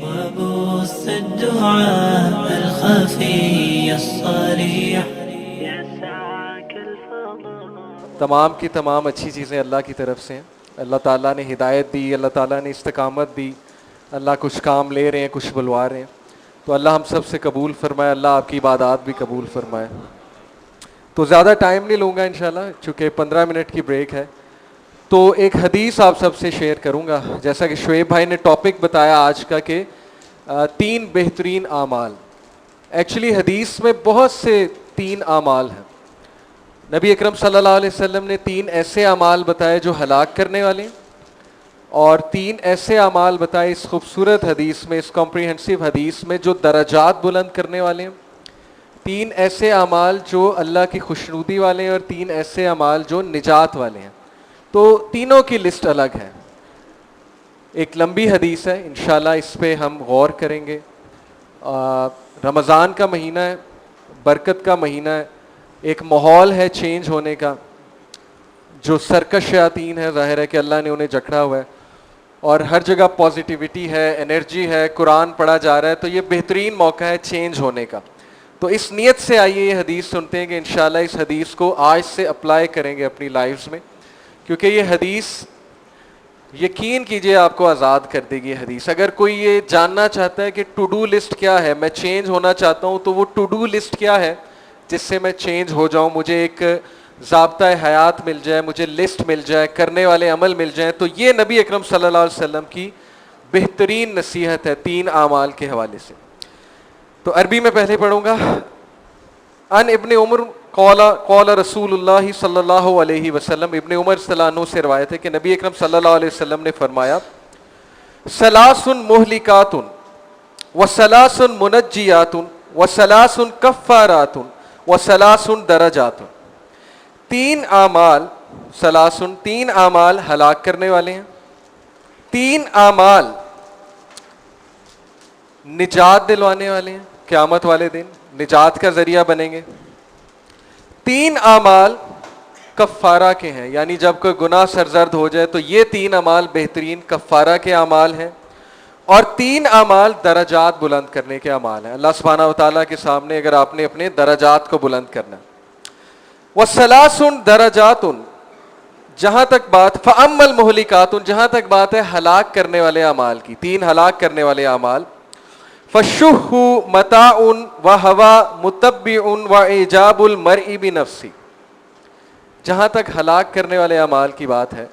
وبث الدعاء الخفي الصريح. تمام کی تمام اچھی چیزیں اللہ کی طرف سے ہیں. اللہ تعالیٰ نے ہدایت دی, اللہ تعالیٰ نے استقامت دی, اللہ کچھ کام لے رہے ہیں, کچھ بلوا رہے ہیں, تو اللہ ہم سب سے قبول فرمائے, اللہ آپ کی عبادات بھی قبول فرمائے. تو زیادہ ٹائم نہیں لوں گا انشاءاللہ, چونکہ 15 منٹ کی بریک ہے. تو ایک حدیث آپ سب سے شیئر کروں گا, جیسا کہ شعیب بھائی نے ٹاپک بتایا آج کا کہ 3 بہترین اعمال. ایکچولی حدیث میں بہت سے 3 اعمال ہیں. نبی اکرم صلی اللہ علیہ وسلم نے 3 ایسے اعمال بتائے جو ہلاک کرنے والے ہیں, اور 3 ایسے اعمال بتائے اس خوبصورت حدیث میں, اس کمپریہنسو حدیث میں, جو درجات بلند کرنے والے ہیں. 3 ایسے اعمال جو اللہ کی خوشنودی والے ہیں, اور 3 ایسے اعمال جو نجات والے ہیں. تو تینوں کی لسٹ الگ ہے. ایک لمبی حدیث ہے, انشاءاللہ اس پہ ہم غور کریں گے. رمضان کا مہینہ ہے, برکت کا مہینہ ہے, ایک ماحول ہے چینج ہونے کا. جو سرکش شیاطین ہے, ظاہر ہے کہ اللہ نے انہیں جکڑا ہوا ہے, اور ہر جگہ پازیٹیوٹی ہے, انرجی ہے, قرآن پڑھا جا رہا ہے, تو یہ بہترین موقع ہے چینج ہونے کا. تو اس نیت سے آئیے یہ حدیث سنتے ہیں کہ انشاءاللہ اس حدیث کو آج سے اپلائی کریں گے اپنی لائفز میں, کیونکہ یہ حدیث یقین کیجئے آپ کو آزاد کر دے گی. یہ حدیث, اگر کوئی یہ جاننا چاہتا ہے کہ ٹو ڈو لسٹ کیا ہے, میں چینج ہونا چاہتا ہوں, تو وہ ٹو ڈو لسٹ کیا ہے جس سے میں چینج ہو جاؤں, مجھے ایک ضابطۂ حیات مل جائے, مجھے لسٹ مل جائے, کرنے والے عمل مل جائیں, تو یہ نبی اکرم صلی اللہ علیہ وسلم کی بہترین نصیحت ہے 3 اعمال کے حوالے سے. تو عربی میں پہلے پڑھوں گا. ان ابن عمر قال رسول اللہ صلی اللہ علیہ وسلم, ابن عمر صلی اللہ عنہ سے روایت ہے کہ نبی اکرم صلی اللہ علیہ وسلم نے فرمایا, ثلاث مہلکات وثلاث منجیات وثلاث کفارات وثلاث درجات. 3 اعمال, ثلاث 3 اعمال ہلاک کرنے والے ہیں, 3 اعمال نجات دلوانے والے ہیں, قیامت والے دن نجات کا ذریعہ بنیں گے. 3 اعمال کفارہ کے ہیں, یعنی جب کوئی گناہ سرزد ہو جائے تو یہ 3 اعمال بہترین کفارہ کے اعمال ہیں, اور 3 اعمال درجات بلند کرنے کے اعمال ہیں. اللہ سبحانہ و تعالیٰ کے سامنے اگر آپ نے اپنے درجات کو بلند کرنا. وَثَلَاثٌ دَرَجَاتٌ, جہاں تک بات فَأَمَّا الْمُهْلِكَاتُ, جہاں تک بات ہے ہلاک کرنے والے اعمال کی, 3 ہلاک کرنے والے اعمال. فَالشُّحُّ مَتَاعٌ وَهَوَى مُتَبِّعٌ وَإِعْجَابُ الْمَرْءِ بِنَفْسِهِ. جہاں تک ہلاک کرنے والے اعمال کی بات ہے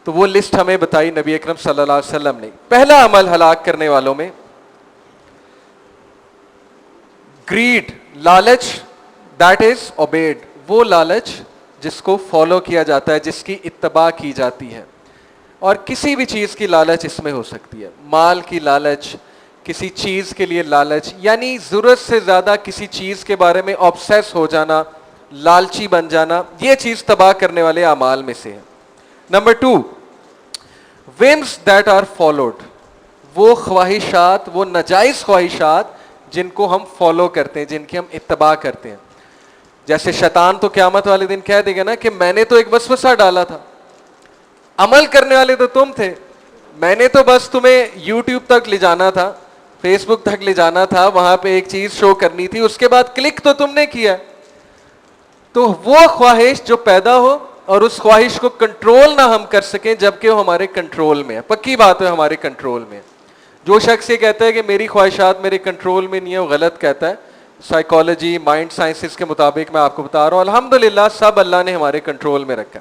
تو وہ لسٹ ہمیں بتائی نبی اکرم صلی اللہ علیہ وسلم نے. پہلا عمل ہلاک کرنے والوں میں گریڈ, لالچ, دیٹ از اوبیڈ, وہ لالچ جس کو فالو کیا جاتا ہے, جس کی اتباع کی جاتی ہے. اور کسی بھی چیز کی لالچ اس میں ہو سکتی ہے, مال کی لالچ, کسی چیز کے لیے لالچ, یعنی ضرورت سے زیادہ کسی چیز کے بارے میں آبسیس ہو جانا, لالچی بن جانا, یہ چیز تباہ کرنے والے اعمال میں سے ہے. Number 2, whims that are followed, وہ خواہشات, وہ ناجائز خواہشات جن کو ہم فالو کرتے ہیں, جن کی ہم اتباع کرتے ہیں. جیسے شیطان تو قیامت والے دن کہہ دے گا نا کہ میں نے تو ایک وسوسہ ڈالا تھا, عمل کرنے والے تو تم تھے, میں نے تو بس تمہیں یوٹیوب تک لے جانا تھا, فیس بک تک لے جانا تھا, وہاں پہ ایک چیز شو کرنی تھی, اس کے بعد کلک تو تم نے کیا. تو وہ خواہش جو پیدا ہو اور اس خواہش کو کنٹرول نہ ہم کر سکیں جبکہ وہ ہمارے کنٹرول میں ہے, پکی بات ہے ہمارے کنٹرول میں. جو شخص یہ کہتا ہے کہ میری خواہشات میرے کنٹرول میں نہیں ہے, وہ غلط کہتا ہے. سائیکالوجی, مائنڈ سائنسز کے مطابق میں آپ کو بتا رہا ہوں, الحمدللہ سب اللہ نے ہمارے کنٹرول میں رکھا.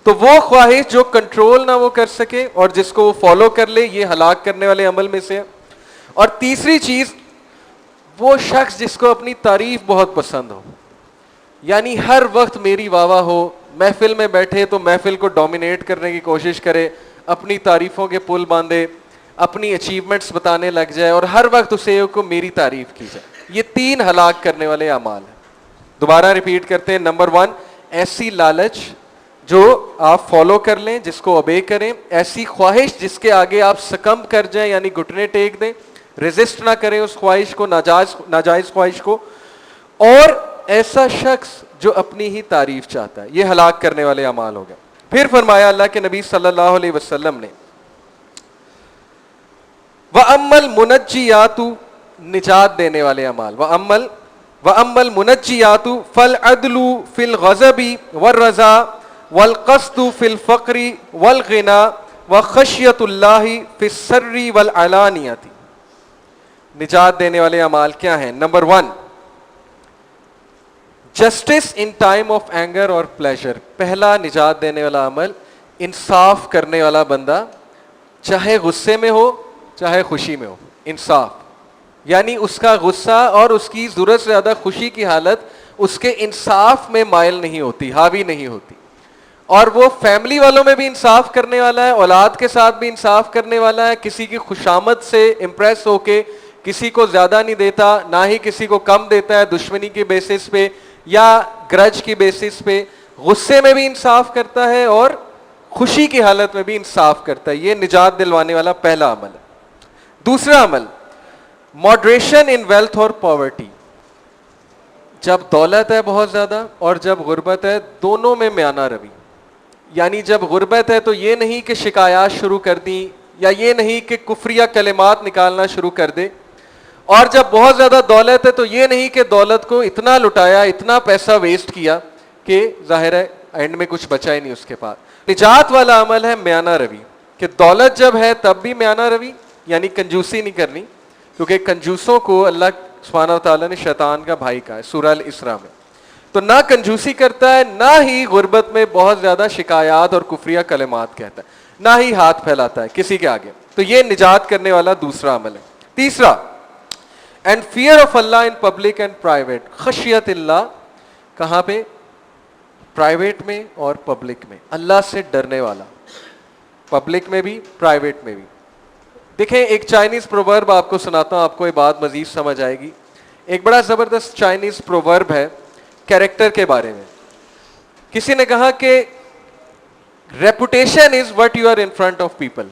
تو وہ خواہش جو کنٹرول نہ وہ کر سکے اور جس کو وہ فالو کر لے, یہ ہلاک کرنے والے عمل میں سے ہے. اور تیسری چیز, وہ شخص جس کو اپنی تعریف بہت پسند ہو, یعنی ہر وقت میری واہ واہ ہو, محفل میں بیٹھے تو محفل کو ڈومینیٹ کرنے کی کوشش کرے, اپنی تعریفوں کے پل باندھے, اپنی اچیومنٹس بتانے لگ جائے, اور ہر وقت اسے کو میری تعریف کی جائے. یہ 3 ہلاک کرنے والے اعمال ہیں. دوبارہ ریپیٹ کرتے ہیں. نمبر 1, ایسی لالچ جو آپ فالو کر لیں, جس کو اوبے کریں, ایسی خواہش جس کے آگے آپ سکمب کر جائیں, یعنی گھٹنے ٹیک دیں, ریزسٹ نہ کریں اس خواہش کو, ناجائز خواہش کو. اور ایسا شخص جو اپنی ہی تعریف چاہتا ہے, یہ ہلاک کرنے والے اعمال ہو گئے. پھر فرمایا اللہ کے نبی صلی اللہ علیہ وسلم نے, وَأَمَّا الْمُنَجِّيَاتُ نجات دینے والے اعمال. وَأَمَّا الْمُنَجِّيَاتُ فَالْعَدْلُ فِي الْغَضَبِ وَالرَّضَا وَالْقَصْدُ فِي الْفَقْرِ وَالْغِنَى وَخَشْيَةُ اللَّهِ فِي السِّرِّ وَالْعَلَانِيَةِ. نجات دینے والے اعمال کیا ہیں؟ Number 1 justice in time of anger اور پلیجر. پہلا نجات دینے والا عمل انصاف کرنے والا بندہ، چاہے غصے میں ہو چاہے خوشی میں ہو. انصاف یعنی اس کا غصہ اور اس کی ضرورت سے زیادہ خوشی کی حالت اس کے انصاف میں مائل نہیں ہوتی، حاوی نہیں ہوتی. اور وہ فیملی والوں میں بھی انصاف کرنے والا ہے، اولاد کے ساتھ بھی انصاف کرنے والا ہے، کسی کی خوشامد سے امپریس ہو کے کسی کو زیادہ نہیں دیتا، نہ ہی کسی کو کم دیتا ہے دشمنی کے بیسس پہ یا گرج کی بیسس پہ. غصے میں بھی انصاف کرتا ہے اور خوشی کی حالت میں بھی انصاف کرتا ہے. یہ نجات دلوانے والا پہلا عمل ہے. دوسرا عمل ماڈریشن ان ویلتھ اور پاورٹی. جب دولت ہے بہت زیادہ اور جب غربت ہے دونوں میں میانہ روی. یعنی جب غربت ہے تو یہ نہیں کہ شکایات شروع کر دیں یا یہ نہیں کہ کفریہ کلمات نکالنا شروع کر دے، اور جب بہت زیادہ دولت ہے تو یہ نہیں کہ دولت کو اتنا لٹایا، اتنا پیسہ ویسٹ کیا کہ ظاہر ہے اینڈ میں کچھ بچا ہی نہیں اس کے پاس. نجات والا عمل ہے میانہ روی، کہ دولت جب ہے تب بھی میانہ روی، یعنی کنجوسی نہیں کرنی، کیونکہ کنجوسوں کو اللہ سبحانہ و تعالیٰ نے شیطان کا بھائی کہا ہے سورہ الاسراء میں. تو نہ کنجوسی کرتا ہے، نہ ہی غربت میں بہت زیادہ شکایات اور کفریہ کلمات کہتا ہے، نہ ہی ہاتھ پھیلاتا ہے کسی کے آگے. تو یہ نجات کرنے والا دوسرا عمل ہے. تیسرا and fear of Allah in public and private. خشیت اللہ کہاں پہ؟ پرائیویٹ میں اور پبلک میں. اللہ سے ڈرنے والا، پبلک میں بھی پرائیویٹ میں بھی. دیکھیں ایک چائنیز پروورب آپ کو سناتا ہوں، آپ کو یہ بات مزید سمجھ آئے گی. ایک بڑا زبردست چائنیز پروورب ہے کیریکٹر کے بارے میں. کسی نے کہا کہ reputation is what you are in front of people.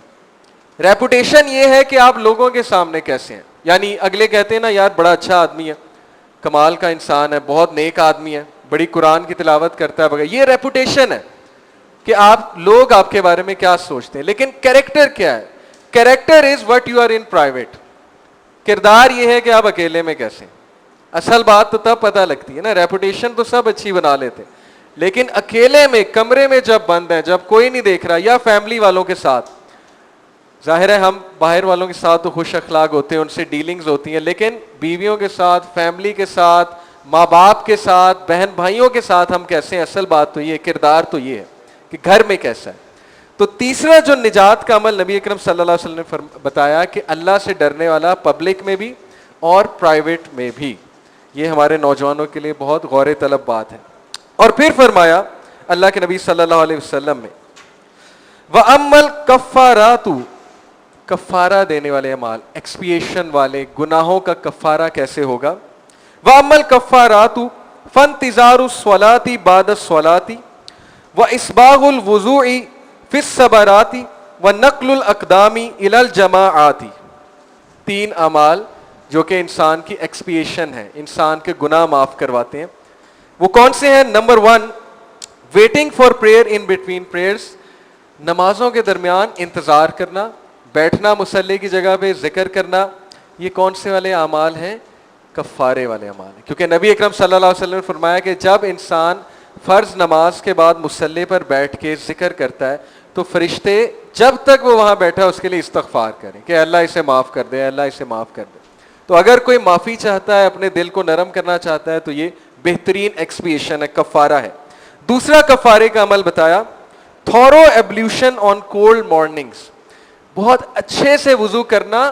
Reputation یہ ہے کہ آپ لوگوں کے سامنے کیسے ہیں. یعنی اگلے کہتے ہیں نا یار بڑا اچھا آدمی ہے، کمال کا انسان ہے، بہت نیک آدمی ہے، بڑی قرآن کی تلاوت کرتا ہے وغیرہ. یہ ریپوٹیشن ہے کہ آپ لوگ آپ کے بارے میں کیا سوچتے ہیں. لیکن کیریکٹر کیا ہے؟ Character is what you are in private. کردار یہ ہے کہ آپ اکیلے میں کیسے ہیں. اصل بات تو تب پتہ لگتی ہے نا. ریپوٹیشن تو سب اچھی بنا لیتے، لیکن اکیلے میں کمرے میں جب بند ہیں، جب کوئی نہیں دیکھ رہا، یا فیملی والوں کے ساتھ، ظاہر ہے ہم باہر والوں کے ساتھ تو خوش اخلاق ہوتے ہیں، ان سے ڈیلنگز ہوتی ہیں، لیکن بیویوں کے ساتھ، فیملی کے ساتھ، ماں باپ کے ساتھ، بہن بھائیوں کے ساتھ ہم کیسے ہیں. اصل بات تو یہ کردار تو یہ ہے کہ گھر میں کیسا ہے. تو تیسرا جو نجات کا عمل نبی اکرم صلی اللہ علیہ وسلم نے بتایا کہ اللہ سے ڈرنے والا پبلک میں بھی اور پرائیویٹ میں بھی. یہ ہمارے نوجوانوں کے لیے بہت غور طلب بات ہے. اور پھر فرمایا اللہ کے نبی صلی اللہ علیہ وسلم نے وَأَمَّا الْكَفَّارَاتُ. کفارہ دینے والے اعمال، ایکسپیشن والے گناہوں کا کفارہ کیسے ہوگا؟ وَأَمَّا الْكَفَّارَاتُ فَانْتِظَارُ الصَّلَاةِ بَعْدَ الصَّلَاةِ وَإِسْبَاغُ الْوُضُوءِ فِي الصَّبَرَاتِ وَنَقْلُ الْأَقْدَامِ إِلَى الْجَمَاعَاتِ. تین اعمال جو کہ انسان کی ایکسپیشن ہے، انسان کے گناہ معاف کرواتے ہیں. وہ کون سے ہیں؟ Number 1 waiting for prayer in between prayers. نمازوں کے درمیان انتظار کرنا، بیٹھنا مصلی کی جگہ پہ، ذکر کرنا. یہ کون سے والے اعمال ہیں؟ کفارے والے اعمال ہیں. کیونکہ نبی اکرم صلی اللہ علیہ وسلم نے فرمایا کہ جب انسان فرض نماز کے بعد مصلی پر بیٹھ کے ذکر کرتا ہے تو فرشتے جب تک وہ وہاں بیٹھا اس کے لیے استغفار کریں کہ اللہ اسے معاف کر دے، اللہ اسے معاف کر دے. تو اگر کوئی معافی چاہتا ہے، اپنے دل کو نرم کرنا چاہتا ہے، تو یہ بہترین ایکسپیشن ہے، کفارہ ہے. دوسرا کفارے کا عمل بتایا تھورو ایبلیوشن آن کولڈ مارننگز. بہت اچھے سے وضو کرنا.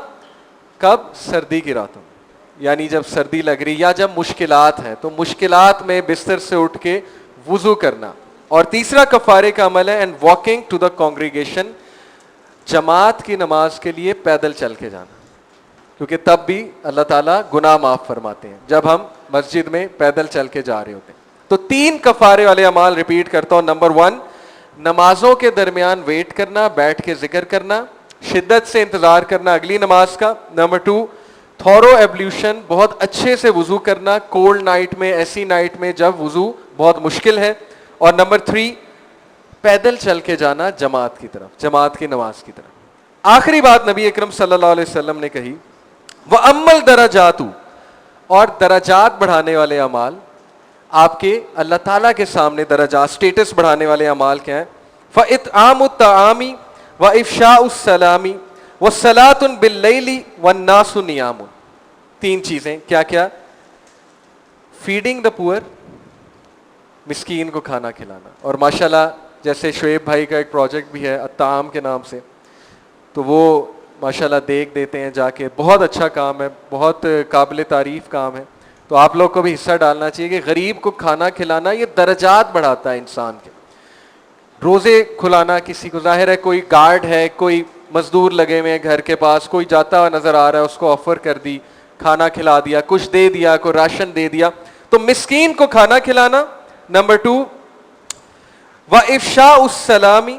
کب؟ سردی کی راتوں، یعنی جب سردی لگ رہی یا جب مشکلات ہیں تو مشکلات میں بستر سے اٹھ کے وضو کرنا. اور تیسرا کفارے کا عمل ہے and walking to the congregation. جماعت کی نماز کے لیے پیدل چل کے جانا، کیونکہ تب بھی اللہ تعالیٰ گناہ معاف فرماتے ہیں جب ہم مسجد میں پیدل چل کے جا رہے ہوتے ہیں. تو تین کفارے والے اعمال ریپیٹ کرتا ہوں. نمبر 1 نمازوں کے درمیان ویٹ کرنا، بیٹھ کے ذکر کرنا، شدت سے انتظار کرنا اگلی نماز کا. نمبر 2 تھورو ایبلیوشن، بہت اچھے سے وضو کرنا کولڈ نائٹ میں، ایسی نائٹ میں جب وضو بہت مشکل ہے. اور نمبر 3 پیدل چل کے جانا جماعت کی طرف، جماعت کی نماز کی طرف. آخری بات نبی اکرم صلی اللہ علیہ وسلم نے کہی وَأَمَّا الدَّرَجَاتُ، اور درجات بڑھانے والے اعمال، آپ کے اللہ تعالیٰ کے سامنے درجات سٹیٹس بڑھانے والے اعمال کیا ہیں؟ فَإِطْعَامُ الطَّعَامِ وَإِفْشَاءُ السَّلَامِ وَالصَّلَاةٌ بِاللَّيْلِ وَالنَّاسُ نِيَامٌ. تین چیزیں کیا کیا؟ فیڈنگ دا پور، مسکین کو کھانا کھلانا. اور ماشاءاللہ جیسے شعیب بھائی کا ایک پروجیکٹ بھی ہے الطعام کے نام سے، تو وہ ماشاءاللہ دیکھ دیتے ہیں جا کے، بہت اچھا کام ہے، بہت قابل تعریف کام ہے. تو آپ لوگ کو بھی حصہ ڈالنا چاہیے کہ غریب کو کھانا کھلانا یہ درجات بڑھاتا ہے انسان کے. روزے کھلانا کسی کو، ظاہر ہے کوئی گارڈ ہے، کوئی مزدور لگے ہوئے ہیں گھر کے پاس، کوئی جاتا ہوا نظر آ رہا ہے، اس کو آفر کر دی، کھانا کھلا دیا، کچھ دے دیا، کوئی راشن دے دیا. تو مسکین کو کھانا کھلانا. نمبر 2 وَإِفْشَاءُ السَّلَامِ،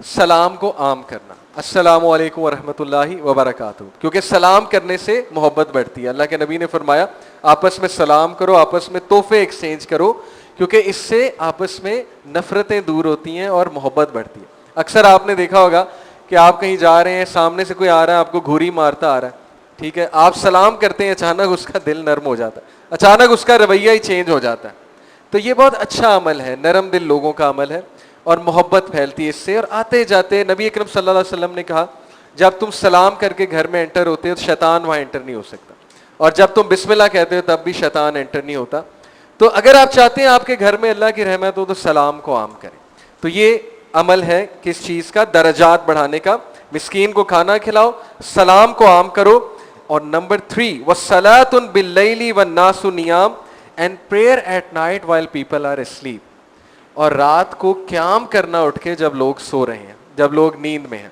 سلام کو عام کرنا. السلام علیکم ورحمۃ اللہ وبرکاتہ، کیونکہ سلام کرنے سے محبت بڑھتی ہے. اللہ کے نبی نے فرمایا آپس میں سلام کرو، آپس میں تحفے ایکسچینج کرو، کیونکہ اس سے آپس میں نفرتیں دور ہوتی ہیں اور محبت بڑھتی ہے. اکثر آپ نے دیکھا ہوگا کہ آپ کہیں جا رہے ہیں، سامنے سے کوئی آ رہا ہے، آپ کو گھوری مارتا آ رہا ہے، ٹھیک ہے، آپ سلام کرتے ہیں، اچانک اس کا دل نرم ہو جاتا ہے، اچانک اس کا رویہ ہی چینج ہو جاتا ہے. تو یہ بہت اچھا عمل ہے، نرم دل لوگوں کا عمل ہے، اور محبت پھیلتی ہے اس سے. اور آتے جاتے نبی اکرم صلی اللہ علیہ وسلم نے کہا جب تم سلام کر کے گھر میں انٹر ہوتے ہو تو شیطان وہاں انٹر نہیں ہو سکتا، اور جب تم بسم اللہ کہتے ہو تب بھی شیطان انٹر نہیں ہوتا. تو اگر آپ چاہتے ہیں آپ کے گھر میں اللہ کی رحمت ہو تو سلام کو عام کریں. تو یہ عمل ہے کس چیز کا؟ درجات بڑھانے کا. مسکین کو کھانا کھلاؤ، سلام کو عام کرو. اور نمبر 3 وَالصَّلَاةٌ بِاللَّيْلِ وَالنَّاسُ نِيَامٌ and prayer at night while people are asleep. اور رات کو قیام کرنا اٹھ کے جب لوگ سو رہے ہیں، جب لوگ نیند میں ہیں.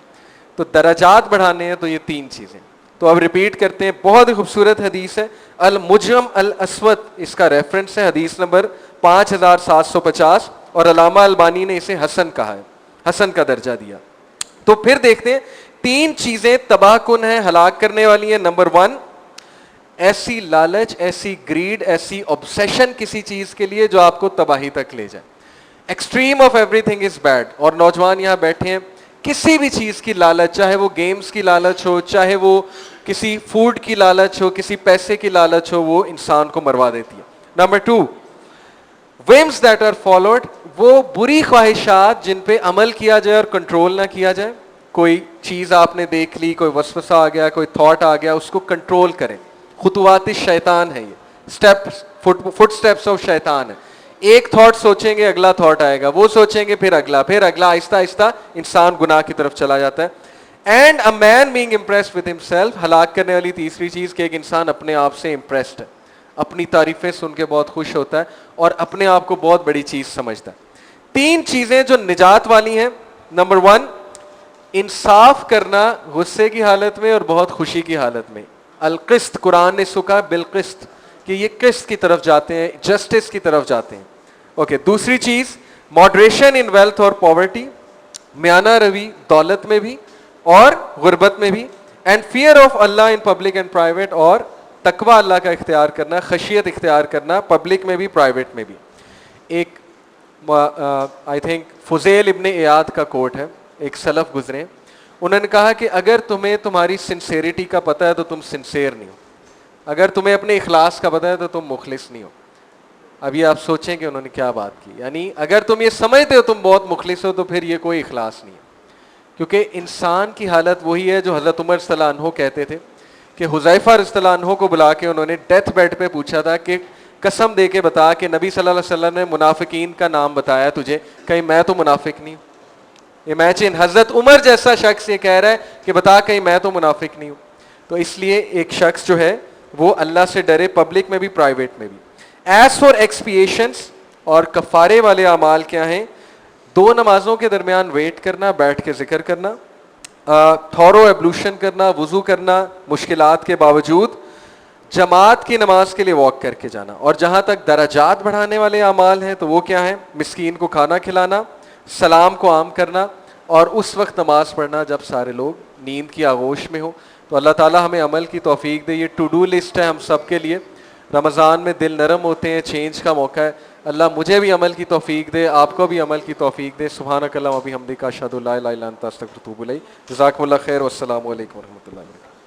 تو درجات بڑھانے ہیں تو یہ تین چیزیں. تو اب ریپیٹ کرتے ہیں، بہت ہی خوبصورت حدیث ہے. المجم الاسود اس کا ریفرنس ہے، حدیث نمبر 5750، اور علامہ البانی نے اسے حسن کہا ہے، حسن کا درجہ دیا. تو پھر دیکھتے ہیں تین چیزیں تباہ کن ہیں، ہلاک کرنے والی ہیں. نمبر 1 ایسی لالچ، ایسی گریڈ، ایسی obsession کسی چیز کے لیے جو آپ کو تباہی تک لے جائے. Extreme of every thing is bad. اور نوجوان یہاں بیٹھے ہیں، کسی بھی چیز کی لالچ، چاہے وہ گیمز کی لالچ ہو، چاہے وہ کسی فوڈ کی لالچ ہو، کسی پیسے کی لالچ ہو، وہ انسان کو مروا دیتی ہے. Number 2 whims that are followed، وہ بری خواہشات جن پہ عمل کیا جائے اور کنٹرول نہ کیا جائے. کوئی چیز آپ نے دیکھ لی، کوئی وسوسہ آ گیا، کوئی تھاٹ آ گیا، اس کو کنٹرول کریں. خطوات شیطان ہے، یہ فٹ سٹیپس آف شیطان ہے. ایک تھاٹ سوچیں گے اگلا تھاٹ آئے گا، وہ سوچیں گے پھر اگلا، آہستہ آہستہ انسان گناہ کی طرف چلا جاتا ہے. And a man being impressed with himself, ہلاک کرنے والی تیسری چیز کہ ایک انسان اپنے آپ سے امپریسڈ ہے، اپنی تعریفیں سن کے بہت خوش ہوتا ہے اور اپنے آپ کو بہت بڑی چیز سمجھتا ہے. تین چیزیں جو نجات والی ہیں. نمبر 1 انصاف کرنا غصے کی حالت میں اور بہت خوشی کی حالت میں. القسط، قرآن نے سکھا بالقسط، کہ یہ قسط کی طرف جاتے ہیں، جسٹس کی طرف جاتے ہیں. اوکے. دوسری چیز ماڈریشن ان ویلتھ اور پاورٹی، میانہ روی دولت میں بھی اور غربت میں بھی. And fear of Allah in public and private, اور تقوی اللہ کا اختیار کرنا، خشیت اختیار کرنا، پبلک میں بھی پرائیویٹ میں بھی. ایک آئی تھنک فضیل ابن ایاد کا کوٹ ہے، ایک سلف گزرے، انہوں نے کہا کہ اگر تمہیں تمہاری سنسیریٹی کا پتہ ہے تو تم سنسیئر نہیں ہو، اگر تمہیں اپنے اخلاص کا پتہ ہے تو تم مخلص نہیں ہو. اب یہ آپ سوچیں کہ انہوں نے کیا بات کی، یعنی اگر تم یہ سمجھتے ہو تم بہت مخلص ہو تو پھر یہ کوئی اخلاص نہیں ہے. کیونکہ انسان کی حالت وہی ہے جو حضرت عمر رضی اللہ عنہ کہتے تھے کہ حذیفہ رضی اللہ عنہ کو بلا کے انہوں نے ڈیتھ بیڈ پہ پوچھا تھا کہ قسم دے کے بتا کہ نبی صلی اللہ علیہ وسلم نے منافقین کا نام بتایا تجھے، کہیں میں تو منافق نہیں ہوں. امیجن حضرت عمر جیسا شخص یہ کہہ رہا ہے کہ بتا کہیں میں تو منافق نہیں ہوں. تو اس لیے ایک شخص جو ہے وہ اللہ سے ڈرے، پبلک میں بھی پرائیویٹ میں بھی. ایز فار ایکسپیشنس، اور کفارے والے اعمال کیا ہیں؟ 2 نمازوں کے درمیان ویٹ کرنا، بیٹھ کے ذکر کرنا، تھورو ایبلوشن کرنا، وضو کرنا مشکلات کے باوجود، جماعت کی نماز کے لیے واک کر کے جانا. اور جہاں تک درجات بڑھانے والے اعمال ہیں تو وہ کیا ہیں؟ مسکین کو کھانا کھلانا، سلام کو عام کرنا، اور اس وقت نماز پڑھنا جب سارے لوگ نیند کی آغوش میں ہو. تو اللہ تعالیٰ ہمیں عمل کی توفیق دے. یہ ٹو ڈو لسٹ ہے ہم سب کے لیے. رمضان میں دل نرم ہوتے ہیں, چینج کا موقع ہے. اللہ مجھے بھی عمل کی توفیق دے, آپ کو بھی عمل کی توفیق دے. سبحانک اللہم و بحمدک اشہد ان لا الہ الا انت استغفرک و اتوب الیک. جزاکم اللہ خیر والسلام علیکم و رحمۃ اللہ وبرکاتہ.